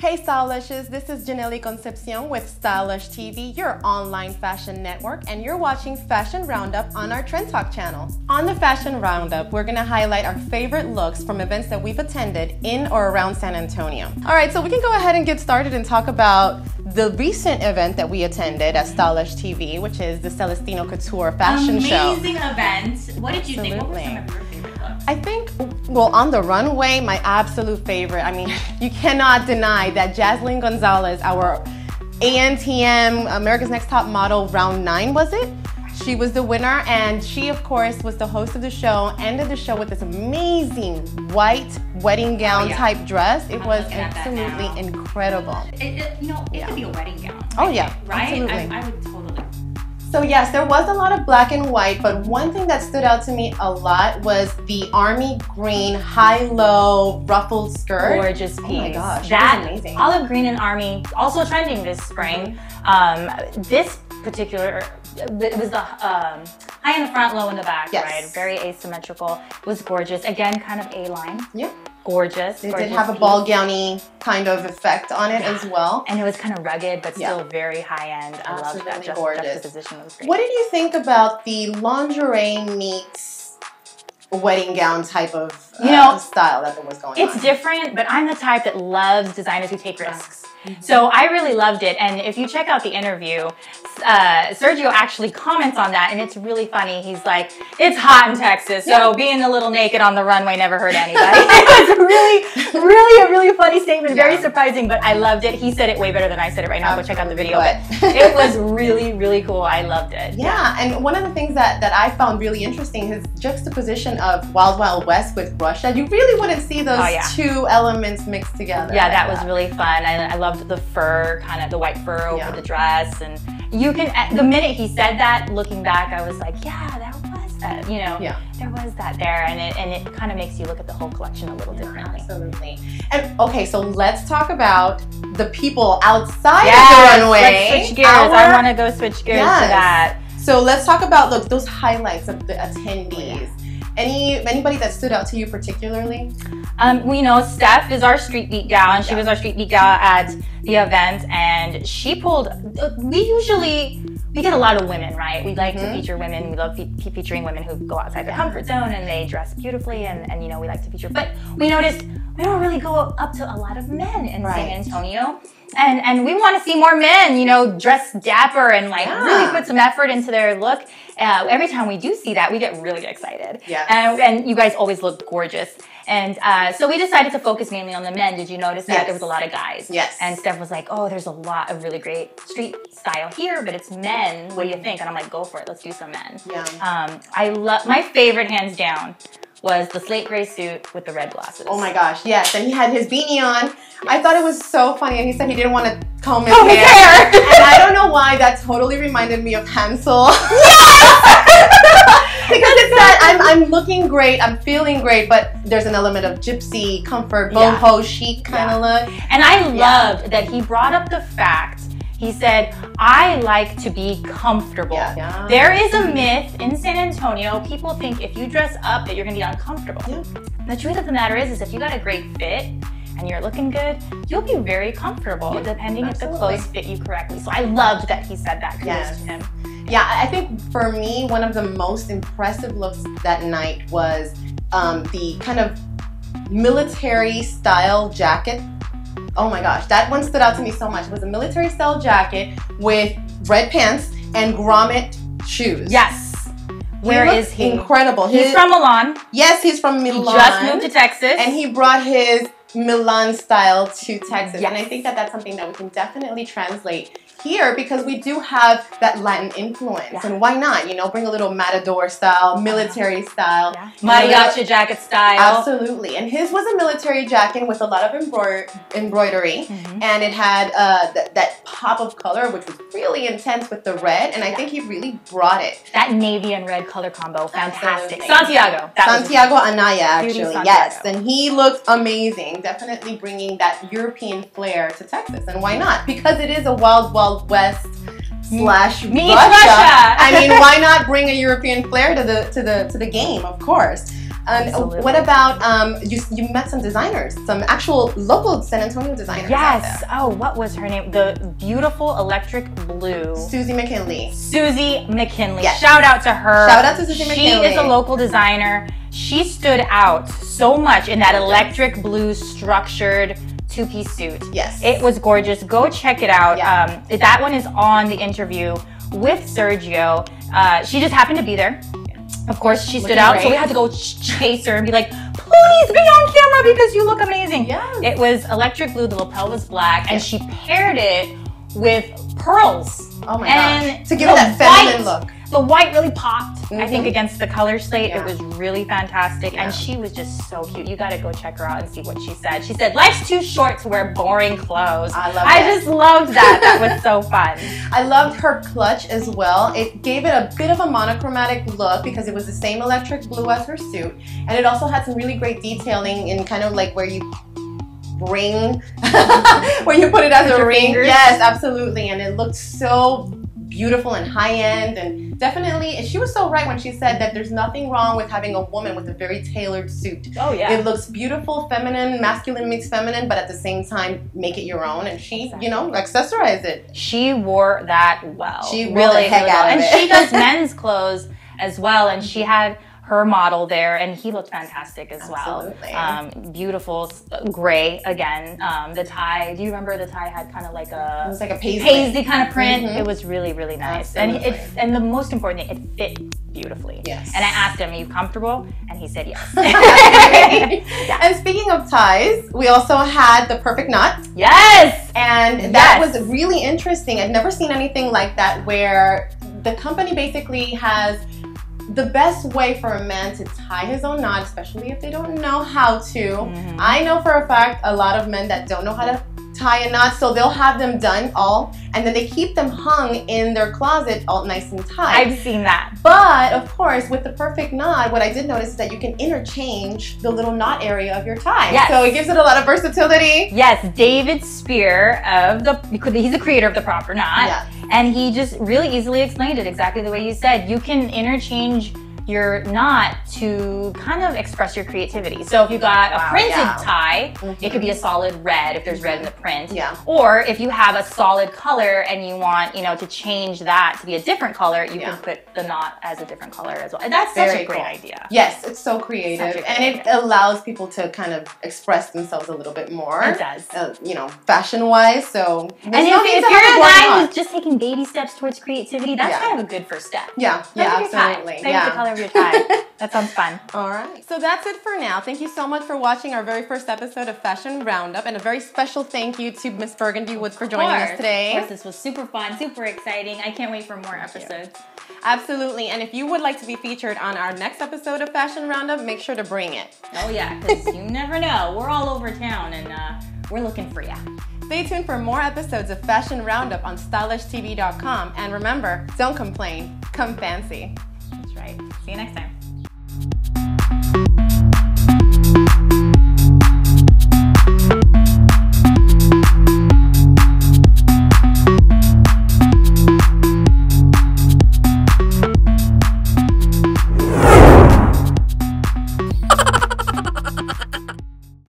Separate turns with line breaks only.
Hey Style Lushes, this is Janelle Concepcion with Style Lush TV, your online fashion network, and you're watching Fashion Roundup on our Trend Talk channel. On the Fashion Roundup, we're gonna highlight our favorite looks from events that we've attended in or around San Antonio. All right, so we can go ahead and get started and talk about the recent event that we attended at Style Lush TV, which is the Celestino Couture fashion show.
Amazing event. What did you think? What were some of your favorite looks?
I think, well, on the runway, my absolute favorite, I mean, you cannot deny that Jaslyn Gonzalez, our ANTM, America's Next Top Model, round 9, was it? She was the winner, and she, of course, was the host of the show, ended the show with this amazing white wedding gown type dress. It was absolutely incredible.
It could be a wedding gown.
Oh, yeah,
right?
absolutely.
I would totally.
So yes, there was a lot of black and white, but one thing that stood out to me a lot was the army green high-low ruffled skirt.
Gorgeous piece.
Oh my gosh,
that
was amazing.
Olive green and army, also trending this spring. This particular, it was the high in the front, low in the back, right? Very asymmetrical. It was gorgeous. Again, kind of A-line.
Yeah.
Gorgeous.
It did have a ball gowny kind of effect on it as well.
And it was kind of rugged, but still very high-end. I loved that.
Gorgeous.
Juxtaposition was great.
What did you think about the lingerie meets wedding gown type of style that was going on?
It's different, but I'm the type that loves designers who take risks. So I really loved it, and if you check out the interview, Sergio actually comments on that, and it's really funny. He's like, it's hot in Texas, so being a little naked on the runway never hurt anybody. It was a really funny statement, very surprising, but I loved it. He said it way better than I said it right now. Go check out the video, but it was really cool. I loved it.
Yeah, and one of the things that I found really interesting, his juxtaposition of Wild Wild West with Russia. You really wouldn't see those two elements mixed together.
Yeah, that was really fun. I loved the fur, kind of the white fur over the dress, and you can, the minute he said that, looking back, I was like, yeah, there was that, there was that there, and it kind of makes you look at the whole collection a little differently.
Absolutely. And okay, so let's talk about the people outside of the runway.
Let's switch gears. I want to go switch gears to that.
So let's talk about those highlights of the attendees. Anybody that stood out to you particularly?
Steph is our street beat gal, and she was our street beat gal at the event, and she pulled, we get a lot of women, right? We like to feature women. We love featuring women who go outside their comfort zone and they dress beautifully, and we like to feature. But we noticed we don't really go up to a lot of men in San Antonio. And we want to see more men, dress dapper and really put some effort into their look. Every time we do see that, we get really excited. And you guys always look gorgeous. And so we decided to focus mainly on the men. Did you notice that there was a lot of guys?
Yes.
And Steph was like, oh, there's a lot of really great street style here, but it's men. What do you think? And I'm like, go for it. Let's do some men.
Yeah.
I love, my favorite hands down was the slate gray suit with the red glasses.
Oh my gosh, yes. And he had his beanie on. I thought it was so funny, and he said he didn't want to comb his hair. And I don't know why, that totally reminded me of Hansel. Because it's that I'm looking great, I'm feeling great, but there's an element of gypsy, comfort, boho chic kind of look.
And I loved that he brought up the fact, he said, I like to be comfortable. There is a myth in San Antonio. People think if you dress up that you're gonna be uncomfortable. The truth of the matter is if you got a great fit and you're looking good, you'll be very comfortable depending if the clothes fit you correctly. So I loved that he said that. Kudos to him.
Yeah, I think for me, one of the most impressive looks that night was the kind of military style jacket. Oh my gosh, that one stood out to me so much. It was a military style jacket with red pants and grommet shoes.
Yes. Where is he?
Incredible.
He's from Milan.
Yes, he's from Milan.
He just moved to Texas.
And he brought his Milan style to Texas. And I think that that's something that we can definitely translate here, because we do have that Latin influence. And why not, bring a little matador style, military style.
Mariachi jacket style.
Absolutely. And his was a military jacket with a lot of embroidery. And it had that pop of color, which was really intense with the red. And I think he really brought it.
That navy and red color combo, fantastic.
Absolutely.
Santiago.
Santiago Anaya, actually. Yes. And he looked amazing. Definitely bringing that European flair to Texas. And why not? Because it is a wild West / Russia. I mean, why not bring a European flair to the game? Of course. And
Absolutely.
what about, you met some designers, some actual local San Antonio designers.
Yes. Oh, what was her name? The beautiful electric blue.
Susie McKinley.
Susie McKinley.
Yes.
Shout out to her.
Shout out to Susie McKinley.
She is a local designer. She stood out so much in that electric blue structured two-piece suit.
Yes.
It was gorgeous. Go check it out.
Yeah.
That one is on the interview with Sergio. She just happened to be there. Of course, she stood out, so we had to go chase her and be like, please be on camera because you look amazing.
Yes.
It was electric blue, the lapel was black, and she paired it with pearls.
Oh my
and
gosh. To give it that feminine look.
The white really popped, I think, against the color slate. It was really fantastic.
Yeah.
And she was just so cute. You gotta go check her out and see what she said. She said, life's too short to wear boring clothes. I just loved that. That was so fun.
I loved her clutch as well. It gave it a bit of a monochromatic look because it was the same electric blue as her suit. And it also had some really great detailing in kind of like where you ring, where you put it as a ring.
Fingers.
Yes, absolutely. And it looked so beautiful and high-end, and definitely, she was so right when she said that there's nothing wrong with having a woman with a very tailored suit.
Oh yeah.
It looks beautiful, feminine, masculine meets feminine, but at the same time, make it your own, and she, you know, accessorize it.
She wore that well.
She wore the heck out of it.
And she does men's clothes as well, and she had her model there, and he looked fantastic as well.
Absolutely.
Beautiful gray again. The tie, do you remember the tie had kind of like a...
It was like a paisley
kind of print. It was really, really nice.
Absolutely.
And the most important thing, it fit beautifully.
Yes.
And I asked him, are you comfortable? And he said yes.
Yeah. And speaking of ties, we also had the perfect knot.
Yes!
And that was really interesting. I'd never seen anything like that, where the company basically has the best way for a man to tie his own knot, especially if they don't know how to. I know for a fact a lot of men that don't know how to tie a knot, so they'll have them done all, and then they keep them hung in their closet all nice and tight.
I've seen that.
But of course, with the perfect knot, what I did notice is that you can interchange the little knot area of your tie.
Yes.
So it gives it a lot of versatility.
Yes, David Spear he's the creator of the proper knot.
Yeah.
And he just really easily explained it exactly the way you said. You can interchange your knot to kind of express your creativity. So if you got a printed tie, it could be a solid red if there's red in the print.
Yeah.
Or if you have a solid color and you want, you know, to change that to be a different color, you can put the knot as a different color as well. And that's such a great idea.
Yes, it's so creative, and it allows people to kind of express themselves a little bit more.
It does.
You know, fashion-wise. So
and if you're a guy who's just taking baby steps towards creativity, that's kind of a good first step.
Yeah, absolutely.
Play with the color of your tie. That sounds fun.
All right. So that's it for now. Thank you so much for watching our very first episode of Fashion Roundup, and a very special thank you to Miss Burgundy Woods for joining us today.
Of course, this was super fun, super exciting. I can't wait for more episodes.
Absolutely. And if you would like to be featured on our next episode of Fashion Roundup, make sure to bring it.
Oh yeah, because you never know. We're all over town, and we're looking for you.
Stay tuned for more episodes of Fashion Roundup on StylishTV.com. And remember, don't complain, come fancy.
That's right. See you next time.